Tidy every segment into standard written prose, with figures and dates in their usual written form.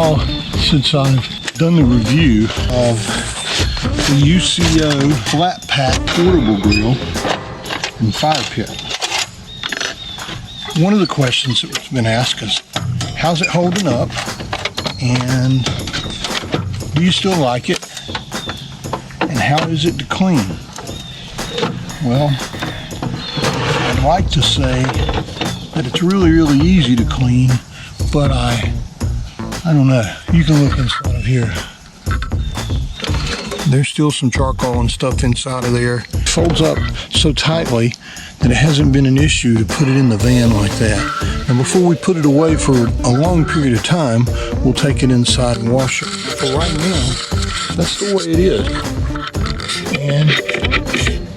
while since I've done the review of the UCO Flatpack portable grill and Firepit. One of the questions that has been asked is, how's it holding up? And do you still like it? And how is it to clean? Well, I'd like to say that it's really, really easy to clean, but I don't know. You can look inside of here. There's still some charcoal and stuff inside of there. It folds up so tightly that it hasn't been an issue to put it in the van like that. And before we put it away for a long period of time, we'll take it inside and wash it. For right now, that's the way it is. And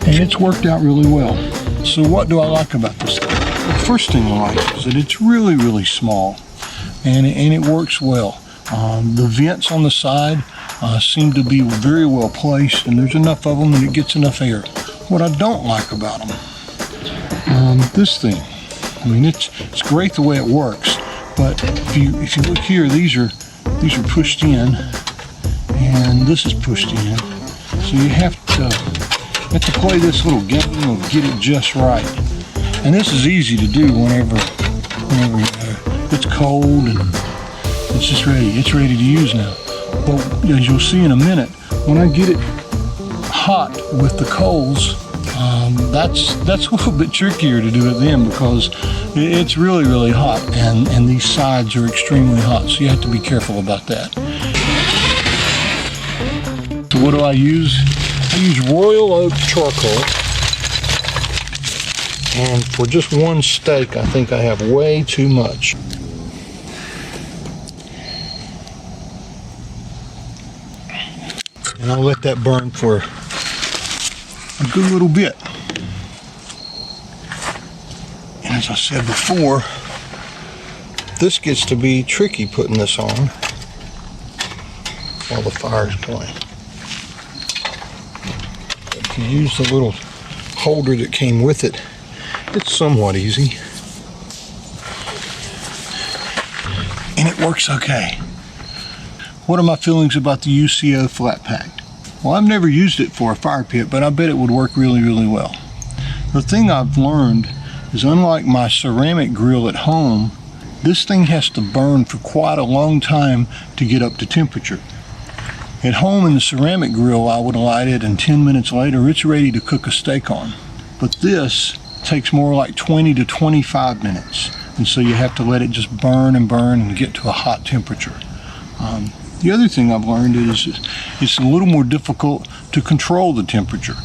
it's worked out really well. So what do I like about this thing? The first thing I like is that it's really, really small, and it works well. The vents on the side seem to be very well placed, and there's enough of them and it gets enough air. What I don't like about them, this thing, I mean, it's great the way it works, but if you look here, these are pushed in, and this is pushed in, so you have to play this little game of get it just right. And this is easy to do whenever it's cold and it's just ready. It's ready to use now. But as you'll see in a minute, when I get it hot with the coals, that's a little bit trickier to do it then, because it's really, really hot, and these sides are extremely hot, so you have to be careful about that. So what do I use? I use Royal Oak charcoal, and for just one steak I think I have way too much. And I'll let that burn for a good little bit. And as I said before, this gets to be tricky putting this on while the fire is going. If you use the little holder that came with it, it's somewhat easy. And it works okay. What are my feelings about the UCO Flatpack? Well, I've never used it for a fire pit, but I bet it would work really, really well. The thing I've learned is, unlike my ceramic grill at home, this thing has to burn for quite a long time to get up to temperature. At home in the ceramic grill, I would light it, and 10 minutes later it's ready to cook a steak on. But this takes more like 20 to 25 minutes, and so you have to let it just burn and burn and get to a hot temperature. The other thing I've learned is it's a little more difficult to control the temperature.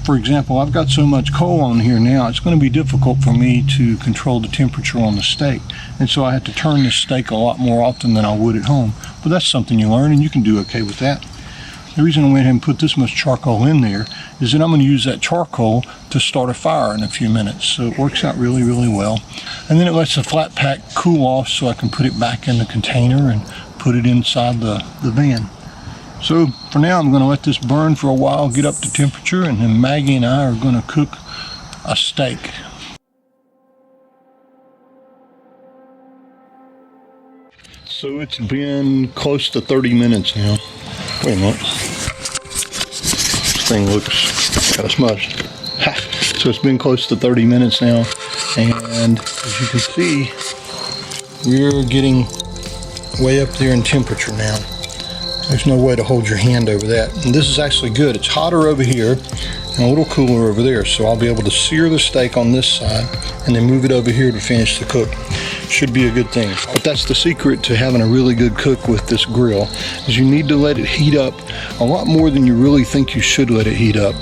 For example, I've got so much coal on here now, it's going to be difficult for me to control the temperature on the steak. And so I have to turn the steak a lot more often than I would at home. But that's something you learn, and you can do okay with that. The reason I went ahead and put this much charcoal in there is that I'm going to use that charcoal to start a fire in a few minutes. So it works out really, really well. And then it lets the flat pack cool off so I can put it back in the container and put it inside the van. So for now, I'm going to let this burn for a while, get up to temperature, and then Maggie and I are going to cook a steak. So it's been close to 30 minutes now. Wait a minute. This thing looks kind of smudged. Ha. So it's been close to 30 minutes now, and as you can see, we're getting way up there in temperature now. There's no way to hold your hand over that. And this is actually good. It's hotter over here and a little cooler over there. So I'll be able to sear the steak on this side and then move it over here to finish the cook. Should be a good thing. But that's the secret to having a really good cook with this grill, is you need to let it heat up a lot more than you really think you should let it heat up.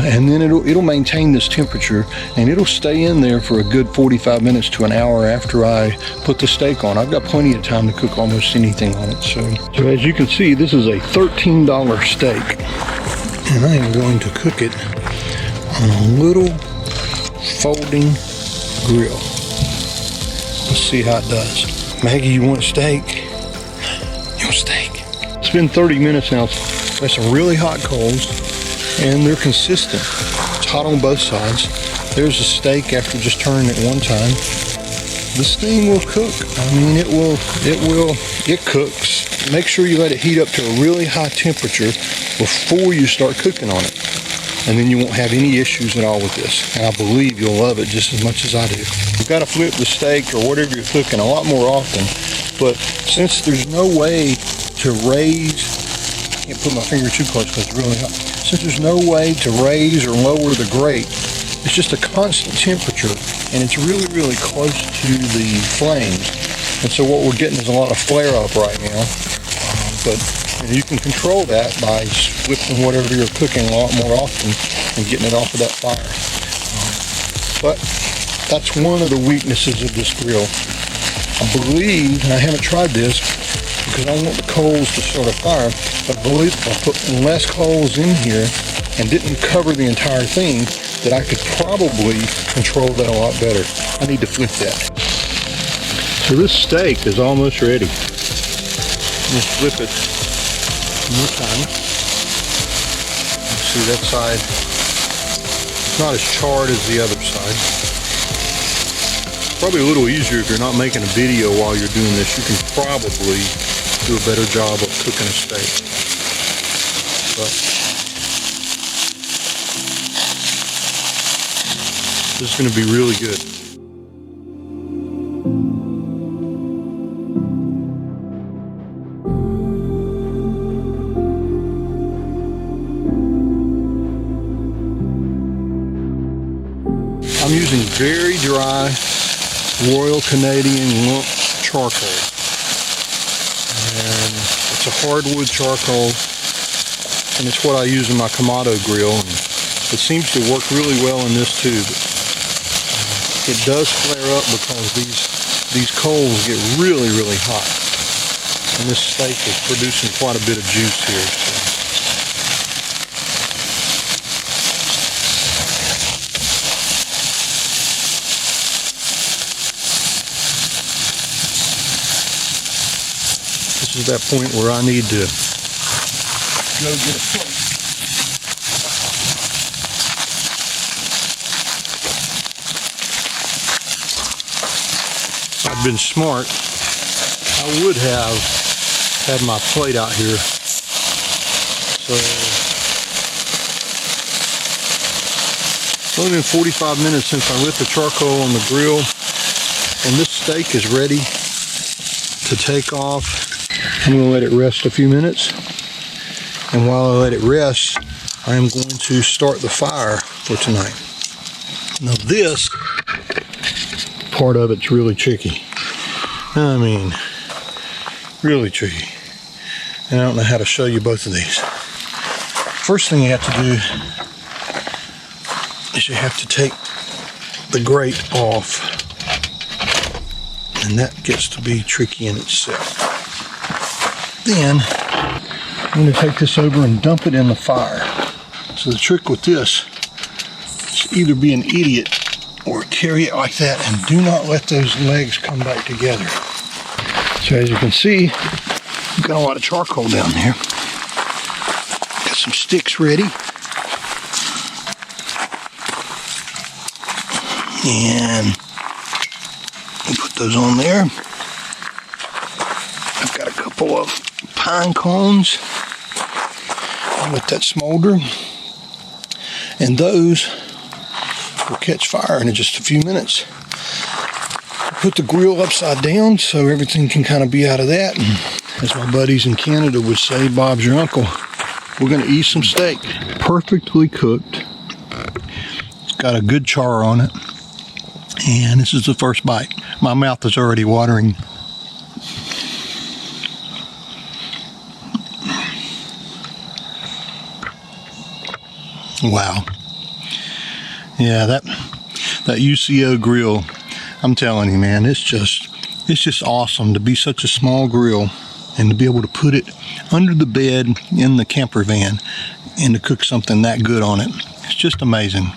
And then it'll maintain this temperature, and it'll stay in there for a good 45 minutes to an hour after I put the steak on. I've got plenty of time to cook almost anything on it. So as you can see, this is a $13 steak, and I am going to cook it on a little folding grill. Let's see how it does. Maggie, you want steak? You want steak? It's been 30 minutes now. There's some really hot coals, and they're consistent. It's hot on both sides. There's a steak after just turning it one time. this thing will cook. I mean, it cooks. Make sure you let it heat up to a really high temperature before you start cooking on it. And then you won't have any issues at all with this. And I believe you'll love it just as much as I do. You've got to flip the steak or whatever you're cooking a lot more often. But since there's no way to raise, I can't put my finger too close because it's really hot. Since there's no way to raise or lower the grate, it's just a constant temperature and it's really, really close to the flames. And so what we're getting is a lot of flare up right now. But you can control that by flipping whatever you're cooking a lot more often and getting it off of that fire. But that's one of the weaknesses of this grill. I believe, and I haven't tried this because I want the coals to start a fire, but I believe if I put less coals in here and didn't cover the entire thing, that I could probably control that a lot better. I need to flip that. So this steak is almost ready. Just flip it one more time. See that side? It's not as charred as the other side. Probably a little easier if you're not making a video while you're doing this. You can probably do a better job of cooking a steak. But this is going to be really good. I'm using very dry Royal Canadian lump charcoal, and it's a hardwood charcoal, and it's what I use in my Kamado grill, and it seems to work really well in this too. But it does flare up because these coals get really, really hot, and this steak is producing quite a bit of juice here. So. This is that point where I need to go get a plate. If I'd been smart, I would have had my plate out here. So it's only been 45 minutes since I lit the charcoal on the grill, and this steak is ready to take off. I'm going to let it rest a few minutes, and while I let it rest, I am going to start the fire for tonight. Now this part of it's really tricky. I mean, really tricky. And I don't know how to show you both of these. First thing you have to do is you have to take the grate off, and that gets to be tricky in itself. Then I'm going to take this over and dump it in the fire. So the trick with this is either be an idiot or carry it like that and do not let those legs come back together. So as you can see, we've got a lot of charcoal down there. Got some sticks ready. And we'll put those on there. I've got a couple of pine cones. I'll let that smolder. And those will catch fire in just a few minutes. Put the grill upside down so everything can kind of be out of that. And as my buddies in Canada would say, Bob's your uncle. We're going to eat some steak. Perfectly cooked. It's got a good char on it. And this is the first bite. My mouth is already watering. Wow. Yeah, that UCO grill, I'm telling you, man, it's just awesome to be such a small grill and to be able to put it under the bed in the camper van and to cook something that good on it. It's just amazing.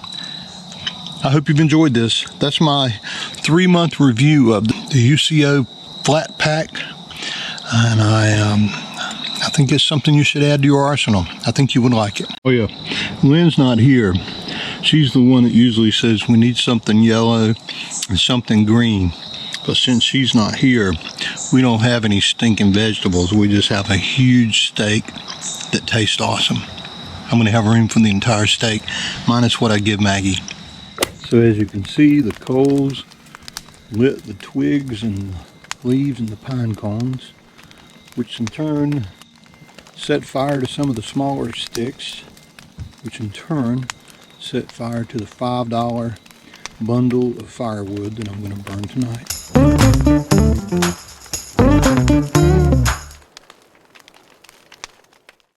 I hope you've enjoyed this. That's my 3-month review of the UCO Flatpack, and I think it's something you should add to your arsenal. I think you would like it. Oh yeah, Lynn's not here. She's the one that usually says we need something yellow and something green. But since she's not here, we don't have any stinking vegetables. We just have a huge steak that tastes awesome. I'm going to have room for the entire steak, minus what I give Maggie. So as you can see, the coals lit the twigs and leaves and the pine cones, which in turn set fire to some of the smaller sticks, which in turn set fire to the $5 bundle of firewood that I'm going to burn tonight.